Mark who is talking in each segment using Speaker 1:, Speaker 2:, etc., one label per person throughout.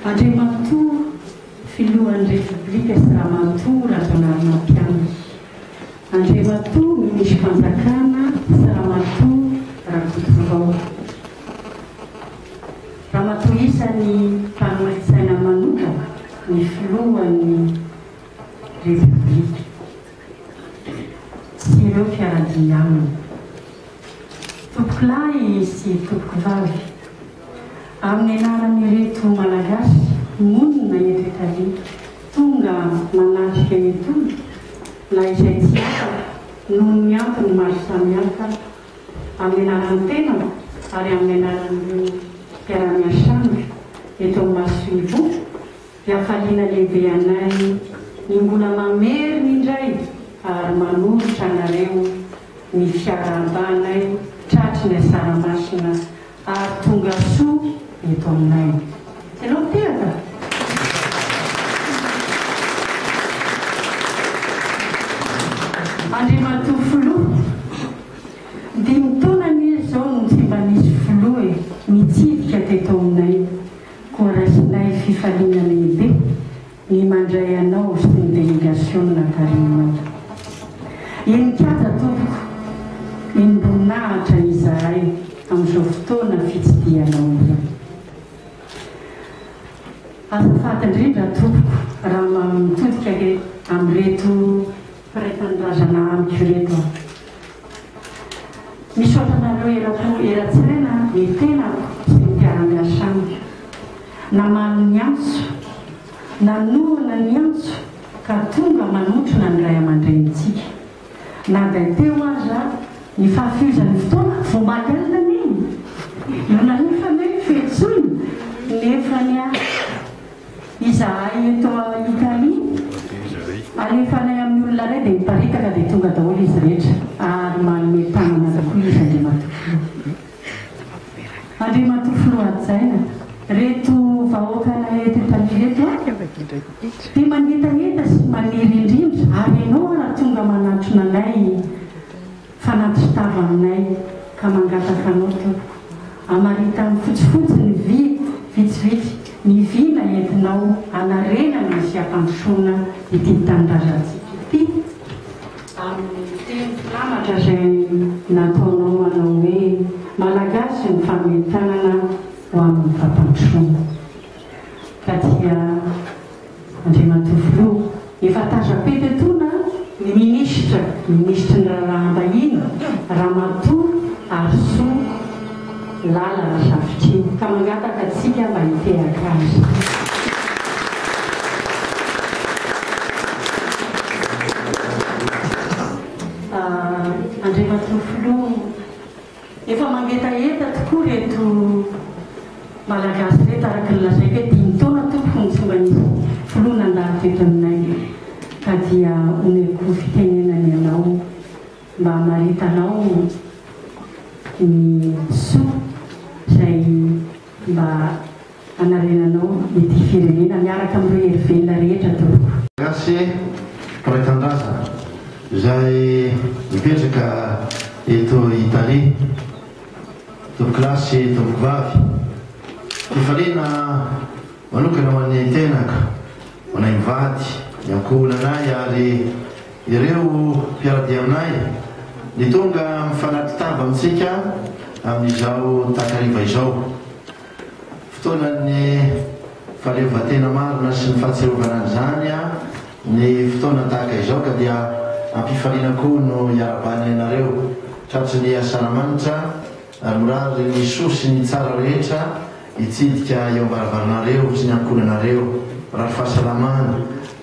Speaker 1: Andriamatoa filohan'ny repoblika sy Ramatoa Razanarina-Pianatra. Andriamatoa ministry fanjakana sy Ramatoa Rakotovao. Ramatoa isan'ny mpanasaina manokana ny filohan'ny repoblika sy ireo fiaradia aminy. Tompoklahy sy tompokovavy amin'ny anaran'ireto malagasy monina eto Italia tonga manatrika eto na izay tsy afaka noho ny antony maro samihafa amin'ny anaran'ny tenako ary amin'ny anaran'ireo mpiara-miasanjo eto amin'ny Masonivo dia faliana lehibe anay ny mbola mamerina indray ary manolotra anareo ny fiarahabanay tratry ny asaramasina ary tonga soa eto aminay. Ianao teraka? Andriamatoa filoha, 5 taona izy zao no tsy mba nisy filoha mitsidika teto aminay, koa rasinay fifaliana lehibe ny mandray anao sy ny délégation natarinao. Enikata tompoko embonahatra izahay amin'izao fotoana fitsidianao izao. Azafady indrindra tompoko raha mitodika amin'ireto mpiray-tanindrazana amiko reto. Misaotra anareo eran-tsaina ny tenako sy ny mpiara-miasanjo. Namano ny antso, nanohana ny antso ka tonga manotrona ny ray aman-drenitsika. Naday teo aza ny fahafiozan'ny fotoana vao magalina niny. Io nefa hoe fetsony nefa ny izahay eto Italia alefanay amin'ny olona ray dia miparitaka dia tonga daholo izy rehetra ary manome tanana tokoa izy Andriamatoa filoha adjaina. Reto vahoakana eto Italia reto dia manetaeta sy maniry indrindra ary ianao raha tonga manatrona anay fanatitava aminay ka mangataka anao tompoko amarita amin'ny fotsifotsy ny vitsivitsy ny vina entinao anarena misy ampandrosoana ity tanindrazantsika ity amin'ny teny filamatra izay nataonao manao hoe malagasy ny fametanana ho amin'ny fampandrosoana. Ka dia Andriamatoa filoha efa tazapeto etona ny ministra ny raharaha-mbahiny Ramatoa Arsoa Lala Rasafitriny ka mangataka atsika mba hitehaka azy. Andriamatoa filoha efa mangetaeta tokoa reto malagasy reto araka ny lazaiko hoe 5 taona tompoko ny tsy mba nisy filoha nandalo teto aminay. Ka dia omeko fitenenany ianao mba hamaritanao ny soa izay mba anarenanao ity firenena miaraka amin'ireo hery velona rehetra tompoko.
Speaker 2: Gasy mpiray-tanindrazana izay mipetraka eto Italia, tompokilasy tompokovavy, fifaliana manokana ho an'ny tenaka ho anay mivady miankohona anay ary ireo mpiaradia aminay ny tonga mifanatitava amintsika amin'izao takariva izao. Fotoanan'ny fahaleovan-tena marina sy ny fahatserovana an'izany ny fotoana tahaka izao ka dia ampifaliana koa no iarabanay anareo tratry ny asanamanitra ary mirary ny soa sy ny tsara rehetra hitsidika eo am-baravaranareo sy ny ankohonanareo raha fahasalamana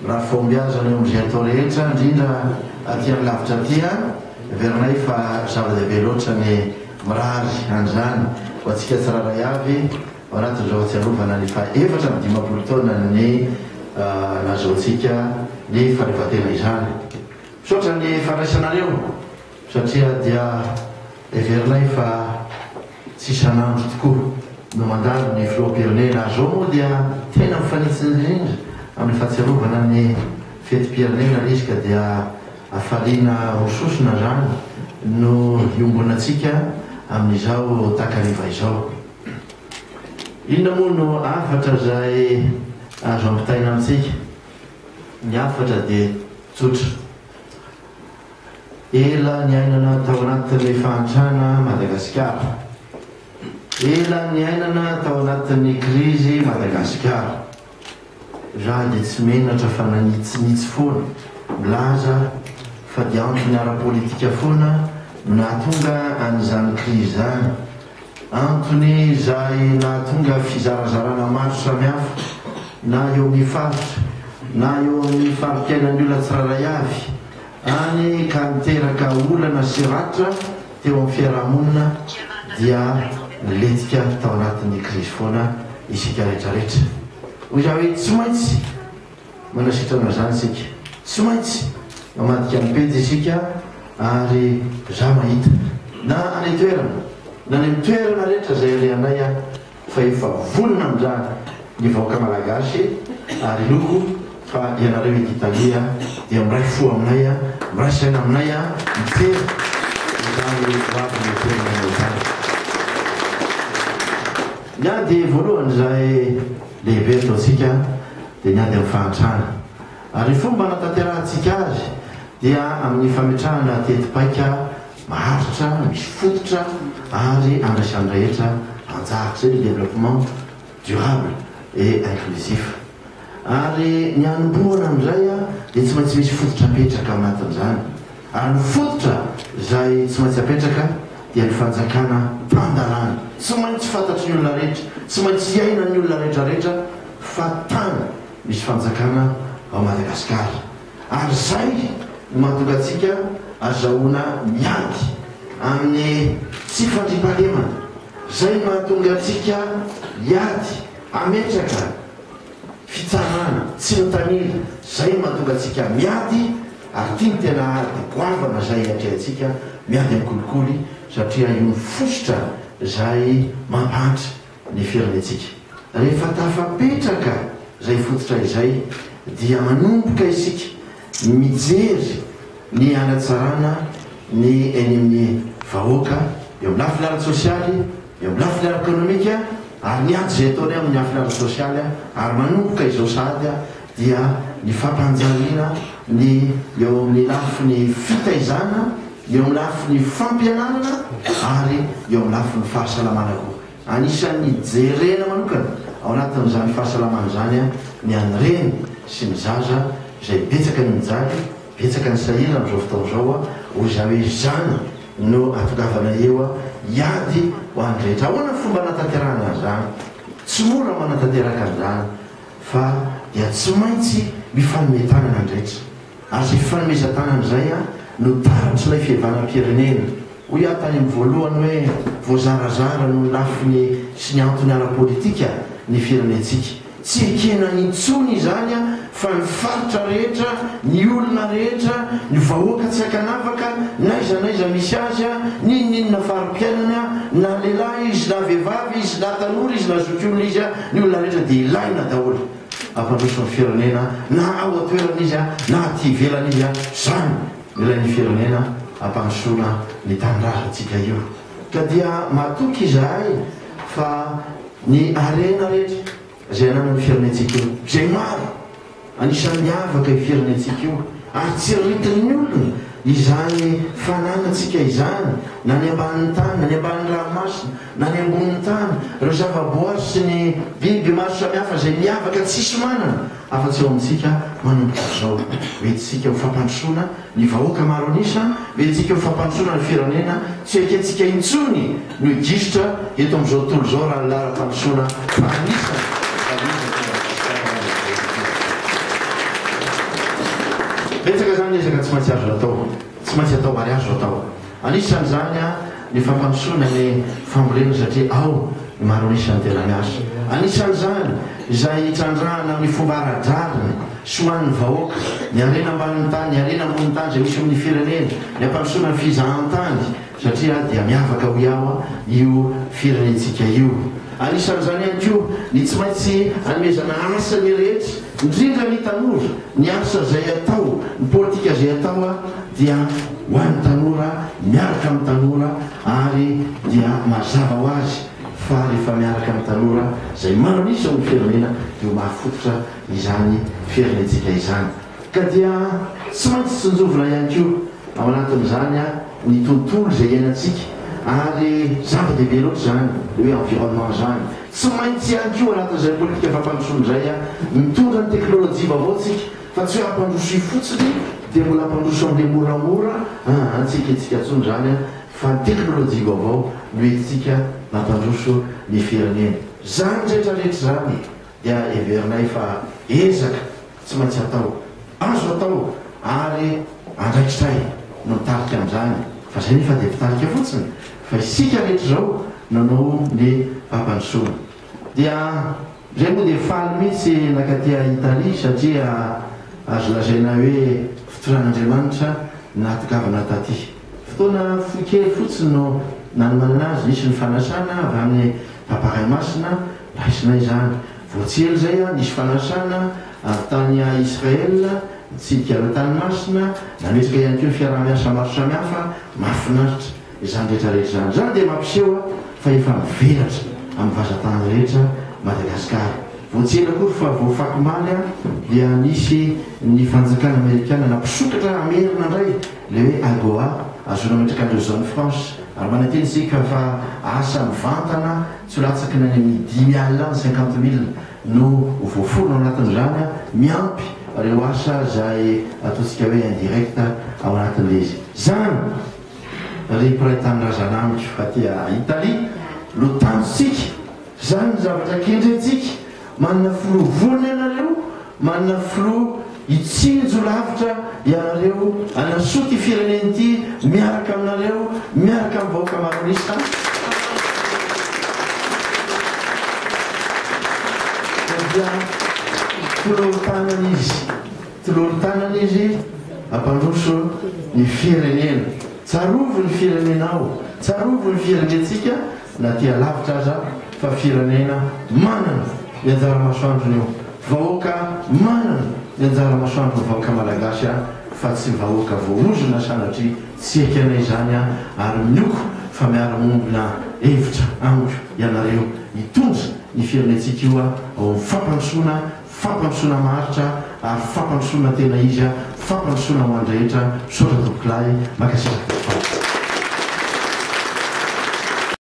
Speaker 2: raha fombiazana eo amin'izay atao rehetra indrindra aty amin'ny lavitra aty verinay fa zava-dehibe loatra ny mirary an'izany ho antsika tsiraray avy ao anatin'izao atsiarovana ny fa-efatra amin'ny 50 taona ny nahazoantsika ny fahaleovan-tena izany. Misaotra ny fandraisanareo satria dia everinay fa tsy isanandro tokoa no mandalo ny filoham-pirenena. Zao moa dia tena mifanitsy indrindra amin'ny fahatsiarovana ny fety-pirenena izy ka dia afaliana hososona zany no iombonantsika amin'izao takariva izao. inona moa no afatra zay azo ampitaina amintsika. Ny afatra dia tsotra. Ela ny ainana tao anatin'ny fahantrana Madagasikara. Ela ny ainana tao anatin'ny krizy Madagasikara. Raha dia tsy menatra fa nanitsinitsy foana. Milaza fa dia antony ara-politika foana nahatonga an'izany krizy zany. Antony izay nahatonga fizarazarana maro samihafa na eo amin'ny faritra na eo amin'ny fari-piainan'ny olona tsiraray avy any ka niteraka olana sy ratra teo amin'ny fiarahamonina dia miletika tao anatin'ny krizy foana isika rehetrarehetra. Hoy raha hoe tsy maintsy manasitrana zany isika, tsy maintsy mamadika ny pejy isika ary za mahita na any toerana na ny toerana rehetra zay reanay fa efa vonona amin'izany ny vahoaka malagasy ary loko fa ianareo etyitalia dia miray fo aminay miray saina aminay mitery izany avy ny toerana zany. Niady voalohany zay lehibe ataotsika dia niady amin'ny fahantrana ary fomba natanterantsika azy dia amin'ny fametrahana tetipaika maharitra misy fototra ary andraisan'ny rehetra anjahatra le développement durable et inclusif. Ary ny anomboana amin'izay dia tsy maintsy misy fototra apetraka anatin'izany. Ary ny fototra izay tsy maintsy apetraka dia ny fanjakana tandalana. Tsy maintsy fantatry ny olona rehetra, tsy maintsy iaina ny olona rehetrarehetra fa tany misy fanjakana ao Madagasikara. Ary zay mahatonga antsika azahoana miady amin'ny tsy fandriam-pahalemana. Zay mahatonga antsika hiady ametraka fitsarana tsy notaniry. Zay mahatonga antsika miady ary tia ny tena goavana zay atrehantsika miady amin'ny kolikoly satria io ny fosotra zay mampatra ny firenentsika. Rehefa tafapetraka zay fototra izay dia manomboka isika mijery ny anatsarana ny eny amin'ny vahoaka eo amin'ny lafiny ara-tsosialy, eo amin'ny lafiny ara-ekonomika ary ny ady zay ataony amin'ny lafiny ara-tsosialy ary manomboka izao sady dia ny fampanjaliana ny eo amin'ny lafiny fitaizana, eo amin'ny lafiny fampianarana ary eo amin'ny lafiny fahasalamana koa. Anisan'ny jerena manokana ao anatin'izany fahasalamana zany ny anyreny sy ny zaza izay betsaka ny mijaly, betsaka ny sahira amin'izao fotoana izao ho izay hoe zany no atongavana eo hiady ho an'ny rehetra. Ahoana fomba natanterana zany? Tsy mora manatanteraka an'izany fa dia tsy maintsy mifanometanana ny rehetra. Ary zay fifanomezan-tanana izay no taratry ilay fihavanam-pirenena. Hoy aho tany amin'ny voalohany hoe voazarazara no lafiny sy ny antony ara-politika ny firenentsika. Tsy ekena intsony izany fa ny faritra rehetra, ny olona rehetra, ny vahoaka tsy akanavaka, naiza naiza misy azy, ninona fari-piainana, na lehilahy izy, na vehivavy izy, na tanora izy, na zokiolona izy, ny olona rehetra dia ilaina daholo ampandroso ny firenena na ao atoerana izy na aty ivelana izy zany ilain'ny firenena ampandrosoana ny tanindrazantsika io. Ka dia matoky izahay fa ny arena rehetra zay anana ny firenentsika io zay maro anisan'ny miavaka i firenentsika io ary tsy ritin'ny olona izany fananantsika izany na ny ambanin'ny tany, na ny ambanin'ny ranomasina, na ny ambonin'ny tany, ireo zavaboary sy ny biby maro samihafa zay miavaka tsisy manana afa-tsy eo amintsika manomboka zao. Metytsika ho fampandrosoana ny vahoaka maro anisa, metytsika ho fampandrosoana ny firenena, tsy ekentsika intsony no higisitra eto amin'izao tontolo zao raha lara-pandrosoana anisa. Betsaka zany ezaka tsy maintsy azo atao, tsy maintsy atao ary azo atao. Anisan'izany ny fampandrosoana ny fambolena satria ao ny maro anisan'ny tena miasa. Anisan'izany izay hitrandrahana amin'ny fomba ara-drariny sy hoan'ny vahoaka ny arena ambanin'ny tany, ny arena ambonin'ny tany zay misy amin'ny firenena, ny ampandrosoana ny fizahan-tany satria dia miavaka ho iaho io firenentsika io. Anisan'izany ihany koa ny tsy maintsy anomezana asa ny rehetra, indrindra ny tanora, ny asa zay atao, ny politika zay atao dia ho an'ny tanora, miaraka amin'ny tanora ary dia mazava ho azy fa rehefa miaraka amin'ny tanora zay manisy amin'ny firenena dio mahafototra izany firenentsika izany ka dia tsy maintsy tsinjovina ihany koa ao anatin'izany a ny tontolo zay iainantsika ary zava-dehibe loatra zany le hoe environnement zany tsy maintsy ihany koa anatin'izay politika fampandrosoana zay a mitondra ny teknôlôjia vaovaotsika fa tsy hoe ampandroso fotsiny dia mbola ampandroso amin'le moramora antsika itsika tsony zany a fa ny teknôlôjia vaovao no entsika mampandroso ny firenena zany rehetrarehetra zany dia everinay fa ezaka tsy maintsy atao azo atao ary andraikitray no mitarika amin'izany fa zay nefa dia fitarika fotsiny fa isika rehetra zao nanao ny fampandrosoana dia zay moa dia faly mihitsy nakatia Italia satria azo lazaina hoe fotoran'Andriamanitra natokavana taty fotoana foikely fotsiny no nanomanana azy nisy ny fanasana avy amin'ny paparay masina raisinay zany voatsely zay a nisy fanasana tany Israel tsika amy tany masina nametraka ihany koa fiaraha-miasa maro samihafa mahafinaritra izany rehetrarehetra zany zany dia mampiseho fa efa mivelatra amin'ny vazatany rehetra Madagasikara voatsely akory fa voafakimaly a dia nisy ny fanjakana amerikana nampisokatra amerina indray le hoe AGOA azona metraka andreo zone France ary mananteny sika fa asa mivantana tsy latsaky ny amin'ny 10 000 50 000 no voafolona anatin'izany a miampy reo asa zay ataontsika hoe indirect ao anatin'le izy zany repray tamin'ny razanamiko fa tia Italia lo tanitsika zany zavatra kendrentsika manana filovolona ianareo manana filo itsinjo lavitra ianareo anasoty fireneny ty miaraka aminareo miaraka amin'ny vahoaka maronisa dia tololotanana izy ampandroso ny firenena tsarovo ny firenenao tsarovo ny firenentsika na tia lavitra aza fa firenena manana ny anjara masoandrony io vahoaka manana ny anjara masoandro ny vahoaka malagasy a fa tsy vahoaka voaozona sanatry tsy ekanay zany a ary mioko fa miara-mombina hevitra amiko ianareo hitondra ny firenentsika io a ao amin'ny fampandrosoana maharitra ary fampandrosoana tena izy a fampandrosoana ho andrehetra sotra tokoklay makasika